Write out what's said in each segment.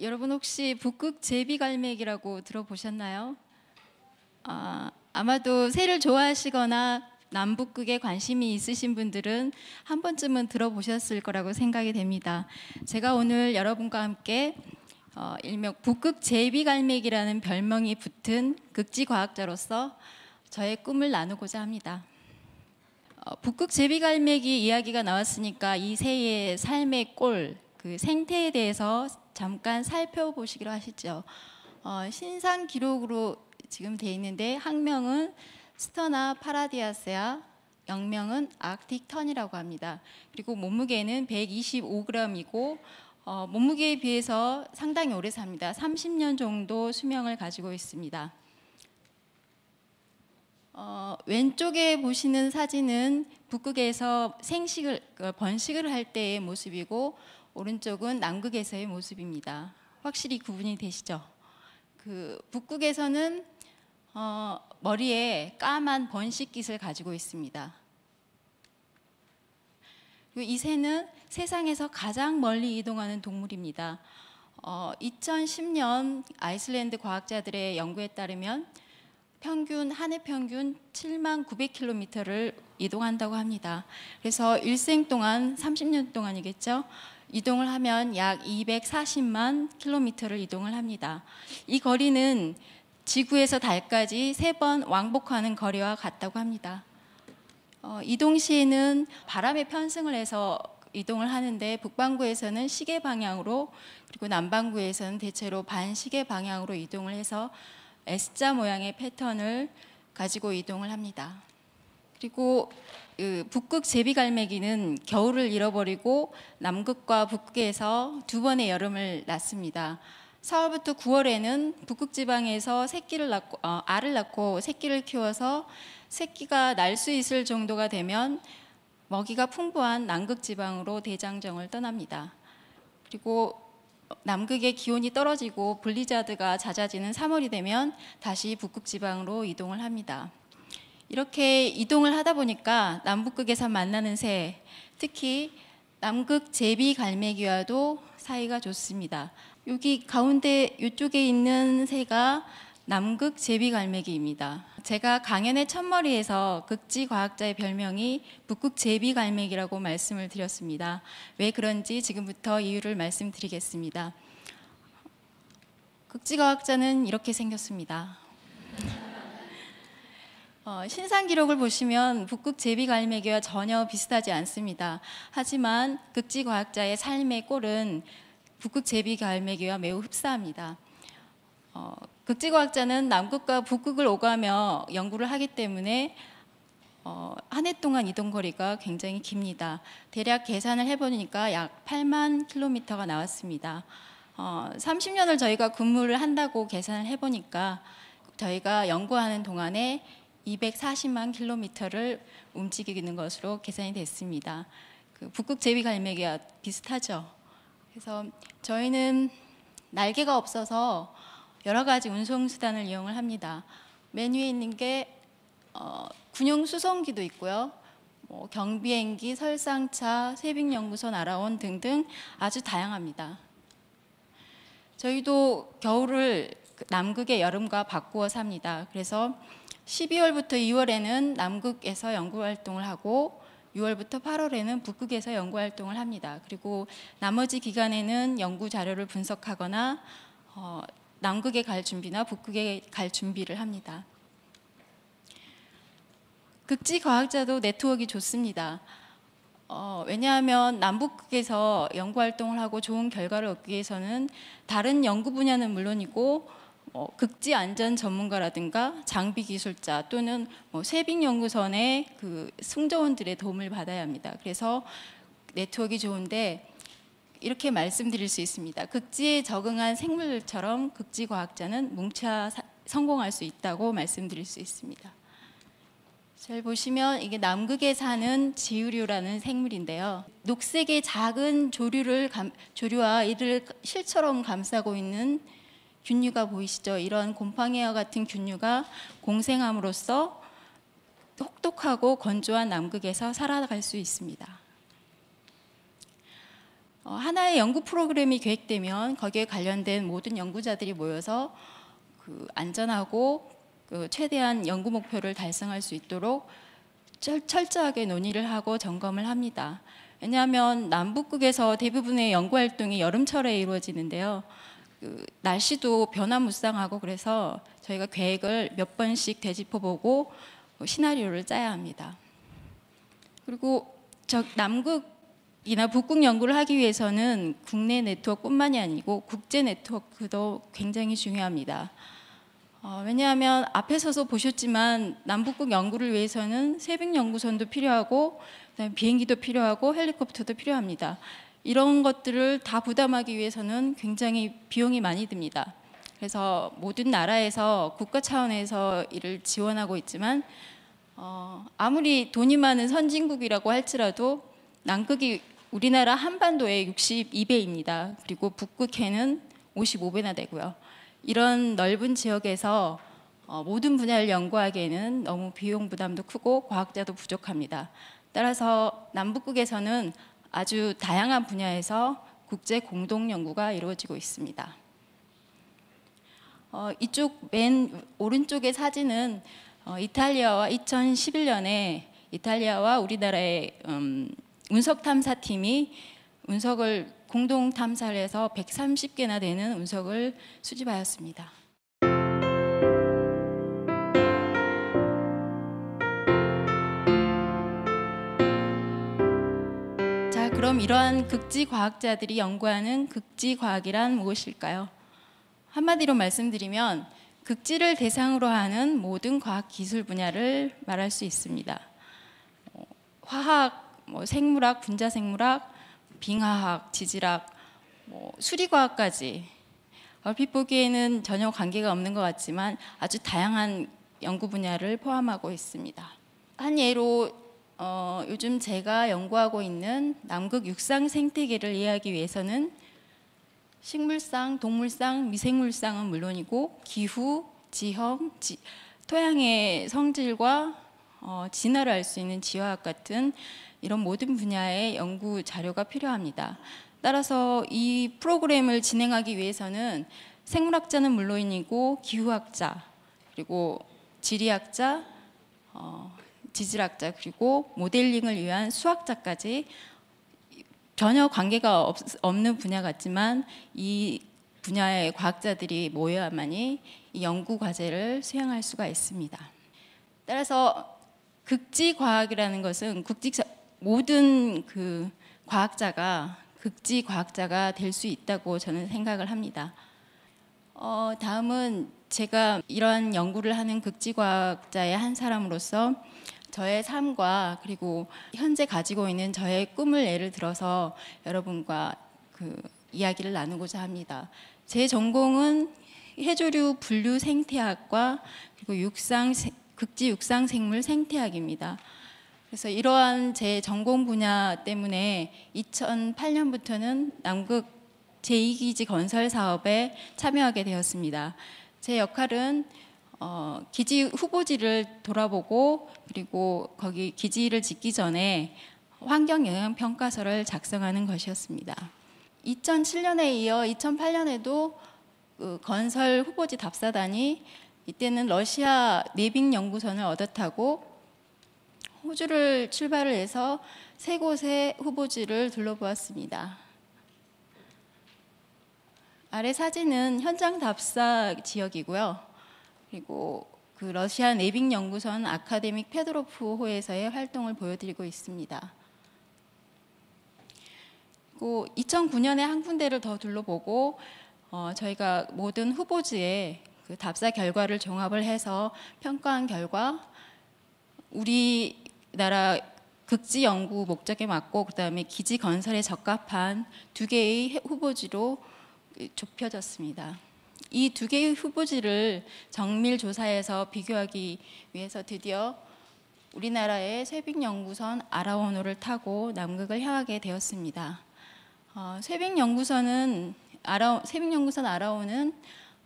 여러분 혹시 북극 제비갈매기라고 들어보셨나요? 아마도 새를 좋아하시거나 남북극에 관심이 있으신 분들은 한 번쯤은 들어보셨을 거라고 생각이 됩니다. 제가 오늘 여러분과 함께 일명 북극 제비갈매기라는 별명이 붙은 극지과학자로서 저의 꿈을 나누고자 합니다. 북극 제비갈매기 이야기가 나왔으니까 이 새의 삶의 꼴, 그 생태에 대해서 잠깐 살펴보시기로 하시죠. 신상 기록으로 지금 돼 있는데 학명은 스터나 파라디아스야, 영명은 아크틱 턴이라고 합니다. 그리고 몸무게는 125g이고 몸무게에 비해서 상당히 오래 삽니다. 30년 정도 수명을 가지고 있습니다. 왼쪽에 보시는 사진은 북극에서 번식을 할 때의 모습이고 오른쪽은 남극에서의 모습입니다. 확실히 구분이 되시죠? 북극에서는 머리에 까만 번식깃을 가지고 있습니다. 그리고 이 새는 세상에서 가장 멀리 이동하는 동물입니다. 2010년 아이슬란드 과학자들의 연구에 따르면 한 해 평균 79,900km를 이동한다고 합니다. 그래서 일생 동안 30년 동안이겠죠. 이동을 하면 약 240만 km를 이동을 합니다. 이 거리는 지구에서 달까지 3번 왕복하는 거리와 같다고 합니다. 이동 시에는 바람에 편승을 해서 이동을 하는데 북반구에서는 시계 방향으로 그리고 남반구에서는 대체로 반시계 방향으로 이동을 해서 S자 모양의 패턴을 가지고 이동을 합니다. 그리고 북극 제비갈매기는 겨울을 잃어버리고 남극과 북극에서 2번의 여름을 낳습니다. 4월부터 9월에는 북극 지방에서 알을 낳고 새끼를 키워서 새끼가 날 수 있을 정도가 되면 먹이가 풍부한 남극 지방으로 대장정을 떠납니다. 그리고 남극의 기온이 떨어지고 블리자드가 잦아지는 3월이 되면 다시 북극 지방으로 이동을 합니다. 이렇게 이동을 하다 보니까 남북극에서 만나는 새, 특히 남극 제비갈매기와도 사이가 좋습니다. 여기 가운데 이쪽에 있는 새가 남극 제비갈매기입니다. 제가 강연의 첫머리에서 극지과학자의 별명이 북극 제비갈매기라고 말씀을 드렸습니다. 왜 그런지 지금부터 이유를 말씀드리겠습니다. 극지과학자는 이렇게 생겼습니다. 신상 기록을 보시면 북극 제비갈매기와 전혀 비슷하지 않습니다. 하지만 극지과학자의 삶의 꼴은 북극 제비갈매기와 매우 흡사합니다. 극지과학자는 남극과 북극을 오가며 연구를 하기 때문에 한 해 동안 이동 거리가 굉장히 깁니다. 대략 계산을 해보니까 약 8만 km가 나왔습니다. 30년을 저희가 근무를 한다고 계산을 해보니까 저희가 연구하는 동안에 240만 km를 움직이는 것으로 계산이 됐습니다. 북극 제비갈매기와 비슷하죠. 그래서 저희는 날개가 없어서 여러 가지 운송 수단을 이용을 합니다. 맨 위에 있는 게 군용 수송기도 있고요. 경비행기, 설상차, 세빙연구소, 날아온 등등 아주 다양합니다. 저희도 겨울을 남극의 여름과 바꾸어 삽니다. 그래서 12월부터 2월에는 남극에서 연구활동을 하고 6월부터 8월에는 북극에서 연구활동을 합니다. 그리고 나머지 기간에는 연구 자료를 분석하거나 남극에 갈 준비나 북극에 갈 준비를 합니다. 극지과학자도 네트워크가 좋습니다. 왜냐하면 남북극에서 연구활동을 하고 좋은 결과를 얻기 위해서는 다른 연구 분야는 물론이고 극지 안전 전문가라든가 장비 기술자 또는 세빙연구선의 승조원들의 도움을 받아야 합니다. 그래서 네트워크가 좋은데 이렇게 말씀드릴 수 있습니다. 극지에 적응한 생물처럼 극지과학자는 뭉쳐야 성공할 수 있다고 말씀드릴 수 있습니다. 잘 보시면 이게 남극에 사는 지우류라는 생물인데요. 녹색의 작은 조류와 이를 실처럼 감싸고 있는 균류가 보이시죠? 이런 곰팡이와 같은 균류가 공생함으로써 혹독하고 건조한 남극에서 살아갈 수 있습니다. 하나의 연구 프로그램이 계획되면 거기에 관련된 모든 연구자들이 모여서 그 안전하고 그 최대한 연구 목표를 달성할 수 있도록 철저하게 논의를 하고 점검을 합니다. 왜냐하면 남북극에서 대부분의 연구 활동이 여름철에 이루어지는데요. 그 날씨도 변화무쌍하고 그래서 저희가 계획을 몇 번씩 되짚어보고 시나리오를 짜야 합니다. 그리고 남극이나 북극 연구를 하기 위해서는 국내 네트워크뿐만이 아니고 국제 네트워크도 굉장히 중요합니다. 왜냐하면 앞에 서서 보셨지만 남북극 연구를 위해서는 세빙 연구선도 필요하고 그다음에 비행기도 필요하고 헬리콥터도 필요합니다. 이런 것들을 다 부담하기 위해서는 굉장히 비용이 많이 듭니다. 그래서 모든 나라에서 국가 차원에서 이를 지원하고 있지만 아무리 돈이 많은 선진국이라고 할지라도 남극이 우리나라 한반도의 62배입니다. 그리고 북극해는 55배나 되고요. 이런 넓은 지역에서 모든 분야를 연구하기에는 너무 비용 부담도 크고 과학자도 부족합니다. 따라서 남북극에서는 아주 다양한 분야에서 국제 공동 연구가 이루어지고 있습니다. 이쪽 맨 오른쪽의 사진은 이탈리아와 2011년에 이탈리아와 우리나라의 운석 탐사팀이 운석을 공동 탐사를 해서 130개나 되는 운석을 수집하였습니다. 자, 그럼 이러한 극지 과학자들이 연구하는 극지 과학이란 무엇일까요? 한마디로 말씀드리면 극지를 대상으로 하는 모든 과학 기술 분야를 말할 수 있습니다. 화학, 생물학, 분자생물학, 빙하학, 지질학, 수리과학까지 얼핏 보기에는 전혀 관계가 없는 것 같지만 아주 다양한 연구 분야를 포함하고 있습니다. 한 예로 요즘 제가 연구하고 있는 남극 육상 생태계를 이해하기 위해서는 식물상, 동물상, 미생물상은 물론이고 기후, 지형, 토양의 성질과 진화를 알 수 있는 지화학 같은 이런 모든 분야의 연구 자료가 필요합니다. 따라서 이 프로그램을 진행하기 위해서는 생물학자는 물론이고 기후학자, 그리고 지리학자, 지질학자, 그리고 모델링을 위한 수학자까지 전혀 관계가 없는 분야 같지만 이 분야의 과학자들이 모여야만이 이 연구 과제를 수행할 수가 있습니다. 따라서 극지 과학이라는 것은 모든 그 과학자가 극지 과학자가 될 수 있다고 저는 생각을 합니다. 다음은 제가 이러한 연구를 하는 극지 과학자의 한 사람으로서 저의 삶과 그리고 현재 가지고 있는 저의 꿈을 예를 들어서 여러분과 그 이야기를 나누고자 합니다. 제 전공은 해조류 분류 생태학과 그리고 극지 육상 생물 생태학입니다. 그래서 이러한 제 전공 분야 때문에 2008년부터는 남극 제2기지 건설 사업에 참여하게 되었습니다. 제 역할은 기지 후보지를 돌아보고 그리고 거기 기지를 짓기 전에 환경영향평가서를 작성하는 것이었습니다. 2007년에 이어 2008년에도 그 건설 후보지 답사단이 이때는 러시아 내빙 연구선을 얻어 타고 호주를 출발을 해서 세 곳의 후보지를 둘러보았습니다. 아래 사진은 현장 답사 지역이고요. 그리고 그 러시아 내빙 연구선 아카데믹 페드로프호에서의 활동을 보여드리고 있습니다. 그리고 2009년에 한 군데를 더 둘러보고 저희가 모든 후보지에 그 답사 결과를 종합을 해서 평가한 결과 우리나라 극지 연구 목적에 맞고 그다음에 기지 건설에 적합한 2개의 후보지로 좁혀졌습니다. 이 2개의 후보지를 정밀 조사해서 비교하기 위해서 드디어 우리나라의 쇠빙연구선 아라오노를 타고 남극을 향하게 되었습니다. 쇠빙연구선 아라오는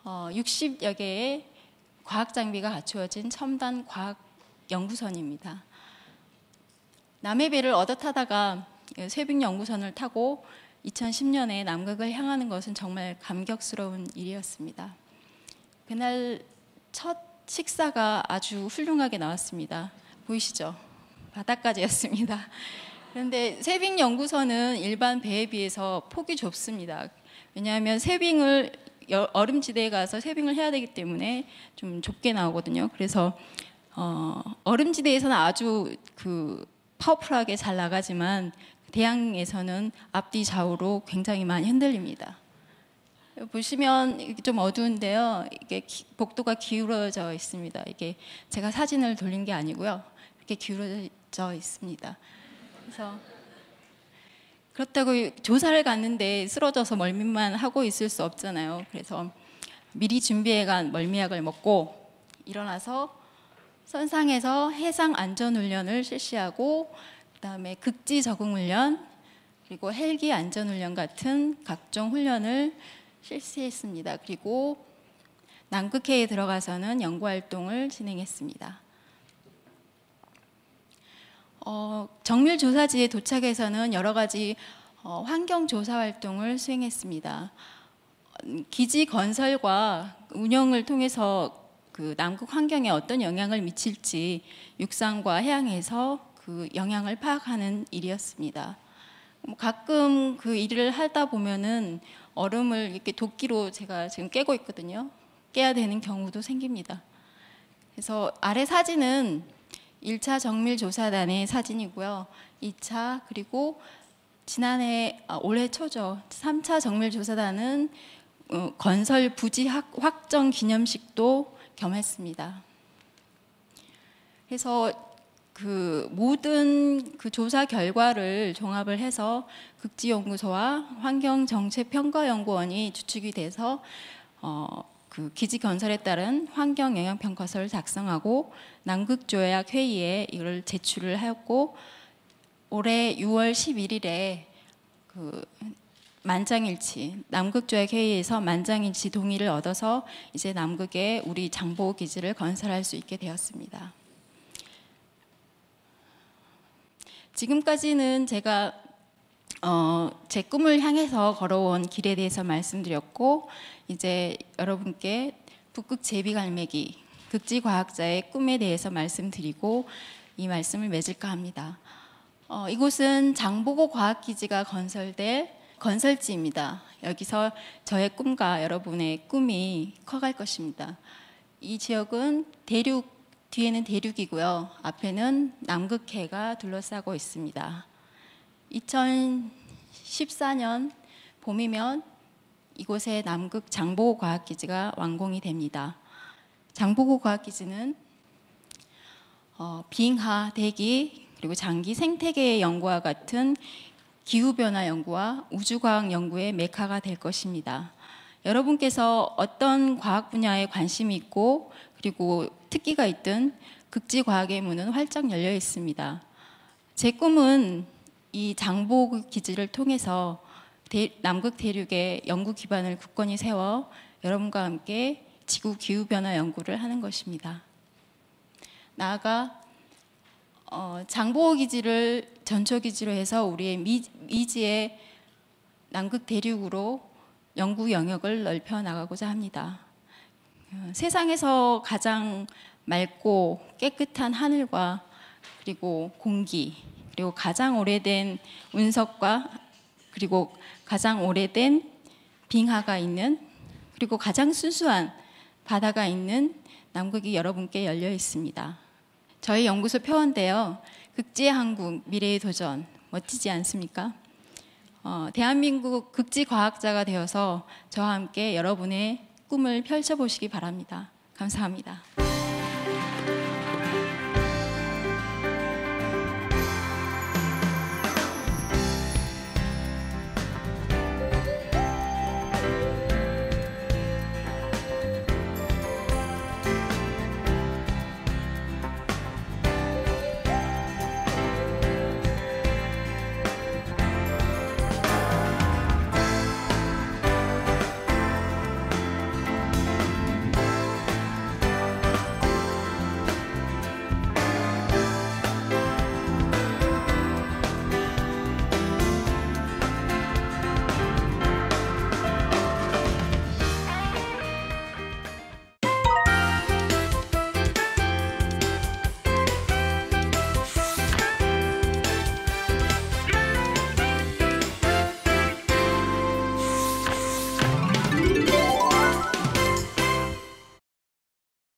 60여 개의 과학 장비가 갖추어진 첨단 과학 연구선입니다. 남의 배를 얻어 타다가 쇠빙연구선을 타고 2010년에 남극을 향하는 것은 정말 감격스러운 일이었습니다. 그날 첫 식사가 아주 훌륭하게 나왔습니다. 보이시죠? 바닥까지였습니다. 그런데 세빙 연구소는 일반 배에 비해서 폭이 좁습니다. 왜냐하면 얼음지대에 가서 세빙을 해야 되기 때문에 좀 좁게 나오거든요. 그래서 얼음지대에서는 아주 파워풀하게 잘 나가지만 대양에서는 앞뒤 좌우로 굉장히 많이 흔들립니다. 보시면 좀 어두운데요. 이게 복도가 기울어져 있습니다. 이게 제가 사진을 돌린 게 아니고요. 이렇게 기울어져 있습니다. 그래서 그렇다고 조사를 갔는데 쓰러져서 멀미만 하고 있을 수 없잖아요. 그래서 미리 준비해간 멀미약을 먹고 일어나서 선상에서 해상 안전훈련을 실시하고 그다음에 극지 적응 훈련 그리고 헬기 안전 훈련 같은 각종 훈련을 실시했습니다. 그리고 남극해에 들어가서는 연구 활동을 진행했습니다. 정밀 조사지에 도착해서는 여러 가지 환경 조사 활동을 수행했습니다. 기지 건설과 운영을 통해서 남극 환경에 어떤 영향을 미칠지 육상과 해양에서 그 영향을 파악하는 일이었습니다. 가끔 그 일을 하다 보면은 얼음을 이렇게 도끼로 제가 지금 깨고 있거든요. 깨야 되는 경우도 생깁니다. 그래서 아래 사진은 1차 정밀조사단의 사진이고요. 2차 그리고 올해 초죠. 3차 정밀조사단은 건설 부지 확정 기념식도 겸했습니다. 그래서 모든 조사 결과를 종합을 해서 극지연구소와 환경정책평가연구원이 주축이 돼서 기지 건설에 따른 환경 영향 평가서를 작성하고 남극조약 회의에 이걸 제출을 하였고 올해 6월 11일에 만장일치 남극조약 회의에서 만장일치 동의를 얻어서 이제 남극에 우리 장보고 기지를 건설할 수 있게 되었습니다. 지금까지는 제가 제 꿈을 향해서 걸어온 길에 대해서 말씀드렸고 이제 여러분께 북극 제비갈매기 극지과학자의 꿈에 대해서 말씀드리고 이 말씀을 맺을까 합니다. 이곳은 장보고 과학기지가 건설될 건설지입니다. 여기서 저의 꿈과 여러분의 꿈이 커갈 것입니다. 이 지역은 뒤에는 대륙이고요. 앞에는 남극해가 둘러싸고 있습니다. 2014년 봄이면 이곳에 남극 장보고 과학기지가 완공이 됩니다. 장보고 과학기지는 빙하, 대기, 그리고 장기 생태계 연구와 같은 기후변화 연구와 우주과학 연구의 메카가 될 것입니다. 여러분께서 어떤 과학 분야에 관심이 있고 그리고 특기가 있든 극지과학의 문은 활짝 열려 있습니다. 제 꿈은 이 장보고 기지를 통해서 남극 대륙의 연구 기반을 굳건히 세워 여러분과 함께 지구 기후변화 연구를 하는 것입니다. 나아가 장보고 기지를 전초기지로 해서 우리의 미지의 남극 대륙으로 연구 영역을 넓혀 나가고자 합니다. 세상에서 가장 맑고 깨끗한 하늘과 그리고 공기 그리고 가장 오래된 운석과 그리고 가장 오래된 빙하가 있는 그리고 가장 순수한 바다가 있는 남극이 여러분께 열려 있습니다. 저희 연구소 표어인데요. 극지의 한국, 미래의 도전. 멋지지 않습니까? 대한민국 극지과학자가 되어서 저와 함께 여러분의 꿈을 펼쳐보시기 바랍니다. 감사합니다.